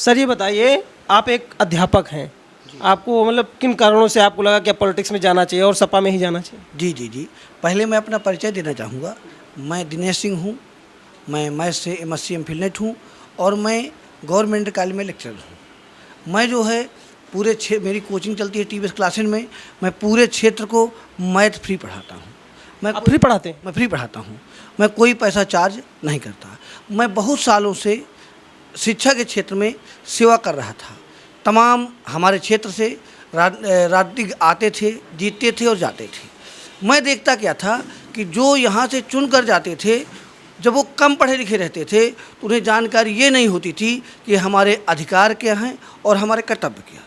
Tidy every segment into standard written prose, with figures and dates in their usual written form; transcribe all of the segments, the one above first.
Sir ये बताइए, आप एक अध्यापक हैं, आपको मतलब किन कारणों से आपको लगा कि अब पॉलिटिक्स में जाना चाहिए और सपा में ही जाना चाहिए? जी जी जी। पहले मैं अपना परिचय देना चाहूँगा। मैं दिनेश सिंह हूँ। मैं मैथ से MSc MPhil नेट हूँ और मैं गवर्नमेंट कॉलेज में लेक्चरर हूँ। मैं जो है मेरी कोचिंग चलती है TVS क्लासेस में। मैं पूरे क्षेत्र को मैथ फ्री पढ़ाता हूँ। आप फ्री पढ़ाते हैं? मैं फ्री पढ़ाता हूँ। मैं कोई पैसा चार्ज नहीं करता। मैं बहुत सालों से शिक्षा के क्षेत्र में सेवा कर रहा था। तमाम हमारे क्षेत्र से राजनीतिक आते थे, जीतते थे और जाते थे। मैं देखता क्या था कि जो यहाँ से चुन कर जाते थे, जब वो कम पढ़े लिखे रहते थे तो उन्हें जानकारी ये नहीं होती थी कि हमारे अधिकार क्या हैं और हमारे कर्तव्य क्या।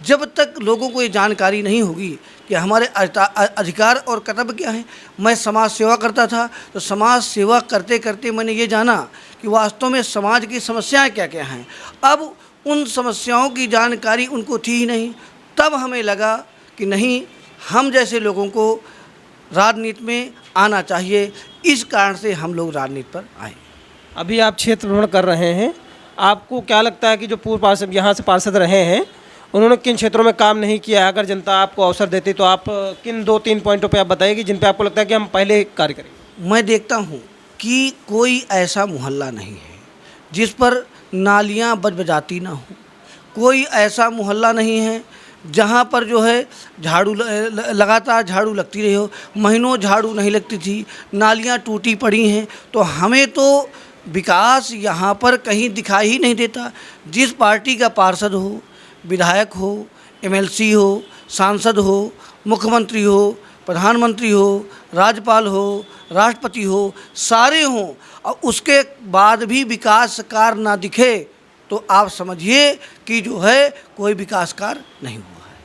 जब तक लोगों को ये जानकारी नहीं होगी कि हमारे अधिकार और कर्तव्य क्या हैं। मैं समाज सेवा करता था, तो समाज सेवा करते करते मैंने ये जाना कि वास्तव में समाज की समस्याएं क्या क्या हैं। अब उन समस्याओं की जानकारी उनको थी ही नहीं। तब हमें लगा कि नहीं, हम जैसे लोगों को राजनीति में आना चाहिए। इस कारण से हम लोग राजनीति पर आए। अभी आप क्षेत्र भ्रमण कर रहे हैं, आपको क्या लगता है कि जो पूर्व पार्षद यहाँ से पार्षद रहे हैं, उन्होंने किन क्षेत्रों में काम नहीं किया? अगर जनता आपको अवसर देती तो आप किन 2-3 पॉइंटों पे आप बताइए जिन पे आपको लगता है कि हम पहले कार्य करें? मैं देखता हूँ कि कोई ऐसा मोहल्ला नहीं है जिस पर नालियाँ बजबजाती ना हो। कोई ऐसा मोहल्ला नहीं है जहाँ पर जो है झाड़ू लगातार झाड़ू लगती रही हो। महीनों झाड़ू नहीं लगती थी, नालियाँ टूटी पड़ी हैं। तो हमें तो विकास यहाँ पर कहीं दिखाई ही नहीं देता। जिस पार्टी का पार्षद हो, विधायक हो, MLC हो, सांसद हो, मुख्यमंत्री हो, प्रधानमंत्री हो, राज्यपाल हो, राष्ट्रपति हो, सारे हों और उसके बाद भी विकास कार्य ना दिखे तो आप समझिए कि जो है कोई विकास कार्य नहीं हुआ है।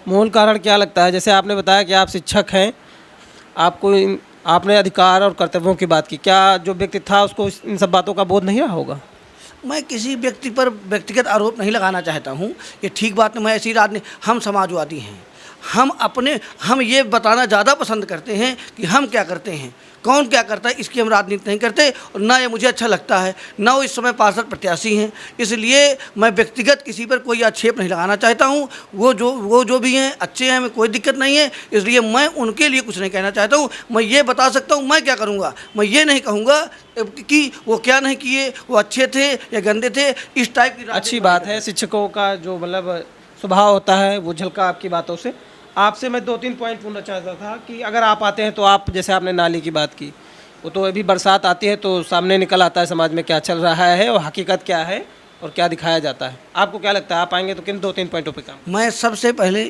मूल कारण क्या लगता है? जैसे आपने बताया कि आप शिक्षक हैं, आपने अधिकार और कर्तव्यों की बात की, क्या जो व्यक्ति था उसको इन सब बातों का बोध नहीं रहा होगा? मैं किसी व्यक्ति पर व्यक्तिगत आरोप नहीं लगाना चाहता हूँ। ये ठीक बात नहीं। मैं ऐसी राजनीति, हम समाजवादी हैं। हम ये बताना ज़्यादा पसंद करते हैं कि हम क्या करते हैं, कौन क्या करता है, इसकी हम राजनीति नहीं करते और ना ये मुझे अच्छा लगता है, ना वो इस समय पार्षद प्रत्याशी हैं। इसलिए मैं व्यक्तिगत किसी पर कोई आक्षेप नहीं लगाना चाहता हूँ। वो जो भी हैं अच्छे हैं, हमें कोई दिक्कत नहीं है। इसलिए मैं उनके लिए कुछ नहीं कहना चाहता हूँ। मैं ये बता सकता हूँ मैं क्या करूँगा। मैं ये नहीं कहूँगा कि वो क्या नहीं किए, वो अच्छे थे या गंदे थे, इस टाइप की। अच्छी बात है, शिक्षकों का जो मतलब स्वभाव होता है वो झलका आपकी बातों से। आपसे मैं 2-3 पॉइंट पूछना चाहता था कि अगर आप आते हैं तो आप, जैसे आपने नाली की बात की, वो तो अभी बरसात आती है तो सामने निकल आता है समाज में क्या चल रहा है और हकीकत क्या है और क्या दिखाया जाता है। आपको क्या लगता है, आप आएंगे तो किन 2-3 पॉइंटों पे काम? मैं सबसे पहले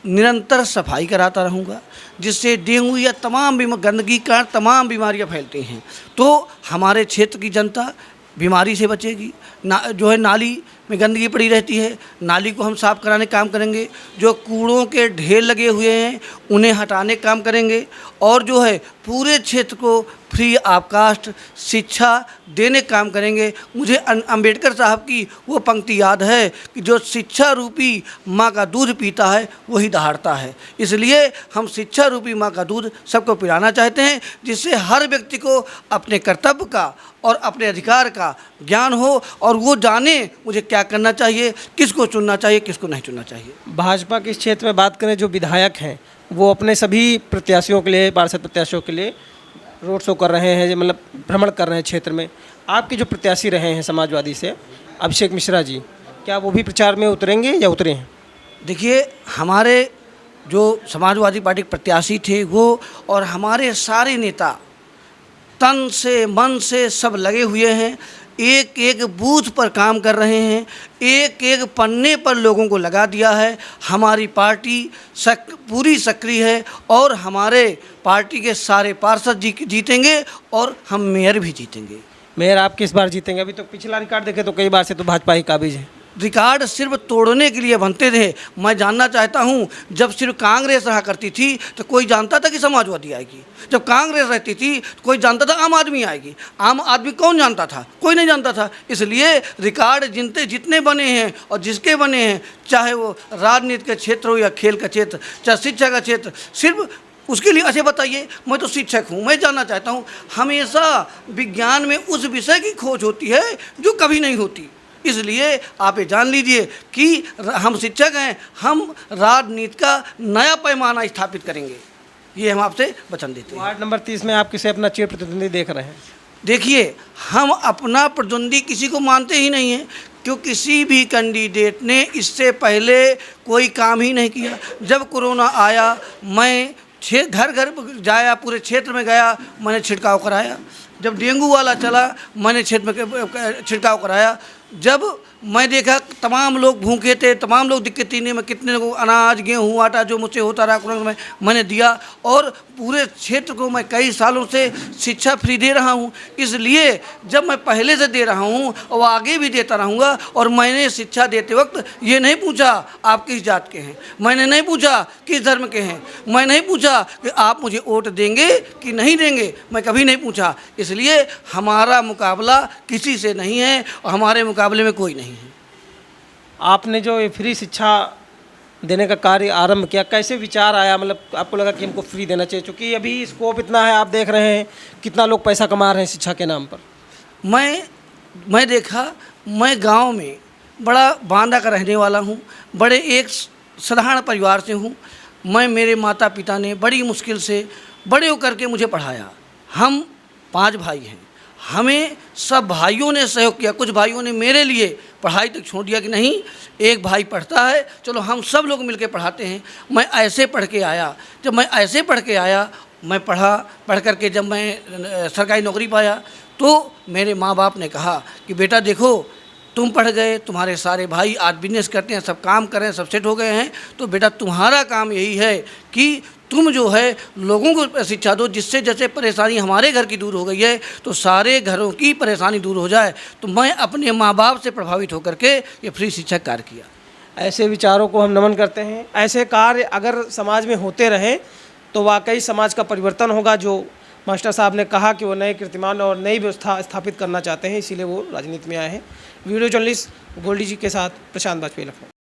निरंतर सफाई कराता रहूँगा, जिससे डेंगू या गंदगी के कारण तमाम बीमारियाँ फैलती हैं। तो हमारे क्षेत्र की जनता बीमारी से बचेगी। जो है नाली में गंदगी पड़ी रहती है, नाली को हम साफ़ कराने काम करेंगे। जो कूड़ों के ढेर लगे हुए हैं उन्हें हटाने काम करेंगे और जो है पूरे क्षेत्र को फ्री ऑफ कास्ट शिक्षा देने काम करेंगे। मुझे अंबेडकर साहब की वो पंक्ति याद है कि जो शिक्षा रूपी माँ का दूध पीता है वही दहाड़ता है। इसलिए हम शिक्षा रूपी माँ का दूध सबको पिलाना चाहते हैं, जिससे हर व्यक्ति को अपने कर्तव्य का और अपने अधिकार का ज्ञान हो और वो जाने मुझे क्या करना चाहिए, किसको चुनना चाहिए, किसको नहीं चुनना चाहिए। भाजपा के इस क्षेत्र में बात करें, जो विधायक हैं वो अपने सभी प्रत्याशियों के लिए, पार्षद प्रत्याशियों के लिए रोड शो कर रहे हैं, मतलब भ्रमण कर रहे हैं क्षेत्र में। आपके जो प्रत्याशी रहे हैं समाजवादी से, अभिषेक मिश्रा जी, क्या वो भी प्रचार में उतरेंगे या उतरे हैं? देखिए, हमारे जो समाजवादी पार्टी के प्रत्याशी थे वो और हमारे सारे नेता तन से मन से सब लगे हुए हैं। एक एक बूथ पर काम कर रहे हैं, एक एक पन्ने पर लोगों को लगा दिया है। हमारी पार्टी पूरी सक्रिय है और हमारे पार्टी के सारे पार्षद जीतेंगे और हम मेयर भी जीतेंगे। मेयर आप किस बार जीतेंगे? अभी तो पिछला रिकॉर्ड देखे तो कई बार से तो भाजपा ही काबिज है। रिकॉर्ड सिर्फ तोड़ने के लिए बनते थे। मैं जानना चाहता हूं, जब सिर्फ कांग्रेस रहा करती थी तो कोई जानता था कि समाजवादी आएगी। जब कांग्रेस रहती थी तो कोई जानता था आम आदमी आएगी। आम आदमी कौन जानता था? कोई नहीं जानता था। इसलिए रिकॉर्ड जितने बने हैं और जिसके बने हैं, चाहे वो राजनीति का क्षेत्र हो या खेल का क्षेत्र, चाहे शिक्षा का क्षेत्र, सिर्फ उसके लिए। अच्छा बताइए, मैं तो शिक्षक हूँ, मैं जानना चाहता हूँ, हमेशा विज्ञान में उस विषय की खोज होती है जो कभी नहीं होती। इसलिए आप ये जान लीजिए कि हम शिक्षक हैं, हम राजनीति का नया पैमाना स्थापित करेंगे, ये हम आपसे वचन देते हैं। वार्ड नंबर 30 में आप किसे अपना चिर प्रतिद्वंदी देख रहे हैं? देखिए, हम अपना प्रतिद्वंदी किसी को मानते ही नहीं हैं, क्यों किसी भी कैंडिडेट ने इससे पहले कोई काम ही नहीं किया। जब कोरोना आया मैं घर घर जाया, पूरे क्षेत्र में गया, मैंने छिड़काव कराया। जब डेंगू वाला चला मैंने क्षेत्र में छिड़काव कराया। जब मैं देखा तमाम लोग भूखे थे, तमाम लोग दिक्कतीने में, कितने लोगों को अनाज गेहूँ आटा जो मुझसे होता रहा कोरोना में मैंने दिया, और पूरे क्षेत्र को मैं कई सालों से शिक्षा फ्री दे रहा हूँ। इसलिए जब मैं पहले से दे रहा हूँ और आगे भी देता रहूँगा। और मैंने शिक्षा देते वक्त ये नहीं पूछा आप किस जात के हैं, मैंने नहीं पूछा किस धर्म के हैं, मैं नहीं पूछा कि आप मुझे वोट देंगे कि नहीं देंगे, मैं कभी नहीं पूछा। इसलिए हमारा मुकाबला किसी से नहीं है और हमारे मुकाबले में कोई नहीं है। आपने जो ये फ्री शिक्षा देने का कार्य आरंभ किया, कैसे विचार आया? मतलब आपको लगा कि हमको फ्री देना चाहिए, क्योंकि अभी स्कोप इतना है, आप देख रहे हैं कितना लोग पैसा कमा रहे हैं शिक्षा के नाम पर। मैं देखा, मैं गांव में बड़ा बांदा का रहने वाला हूं, बड़े एक साधारण परिवार से हूं। मेरे माता पिता ने बड़ी मुश्किल से बड़े होकर के मुझे पढ़ाया। हम 5 भाई हैं, हमें सब भाइयों ने सहयोग किया। कुछ भाइयों ने मेरे लिए पढ़ाई तक छोड़ दिया कि नहीं, एक भाई पढ़ता है, चलो हम सब लोग मिलकर पढ़ाते हैं। मैं ऐसे पढ़ के आया। जब मैं ऐसे पढ़ के आया, मैं पढ़ कर के जब मैं सरकारी नौकरी पाया, तो मेरे माँ बाप ने कहा कि बेटा देखो, तुम पढ़ गए, तुम्हारे सारे भाई आज बिजनेस करते हैं, सब काम कर रहे हैं, सब सेट हो गए हैं, तो बेटा तुम्हारा काम यही है कि तुम जो है लोगों को शिक्षा दो, जिससे जैसे परेशानी हमारे घर की दूर हो गई है तो सारे घरों की परेशानी दूर हो जाए। तो मैं अपने माँ बाप से प्रभावित होकर के ये फ्री शिक्षा कार्य किया। ऐसे विचारों को हम नमन करते हैं। ऐसे कार्य अगर समाज में होते रहें तो वाकई समाज का परिवर्तन होगा। जो मास्टर साहब ने कहा कि वो नए कीर्तिमान और नई व्यवस्था स्थापित करना चाहते हैं, इसीलिए वो राजनीति में आए हैं। वीडियो जर्नलिस्ट गोल्डी जी के साथ प्रशांत बाजपेयी, लखनऊ।